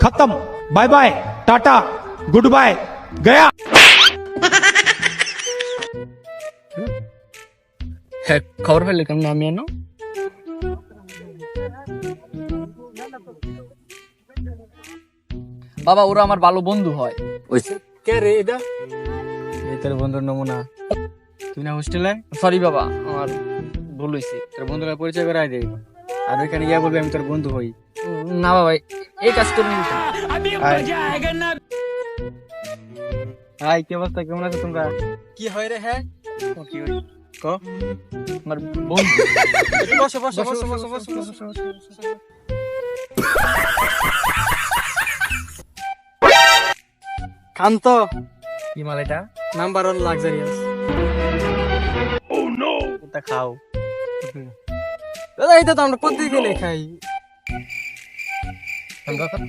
खत्म, bye bye, tata, goodbye, गया। হ্যাঁ, খবর পেলে কেমন আমি এনো? বাবা, ওরা আমার ভালো বন্ধু হয়। কে রে এটা? এই তোর বন্ধুর নমুনা। তুই না হোস্টেলে? সরি বাবা, আমার ভুল হয়েছে। তোর বন্ধুরা পরিচয় করাই দে। আর ওইখানে গিয়ে বলবি আমি তোর বন্ধু হই। না বাবা, এই কাজ করুন। হাই, কি অবস্থা? কেমন আছো তোমরা? কি হয় রে? হ্যাঁ, কি হই? ক। আমার বন্ধু। বসো বসো বসো বসো বসো বসো। কান্ত, কি মাল এটা? Number 1 luxurious. এটা খাও। দাদা, এটা তো আমরা প্রত্যেকদিন খাই। সঙ্গ কত?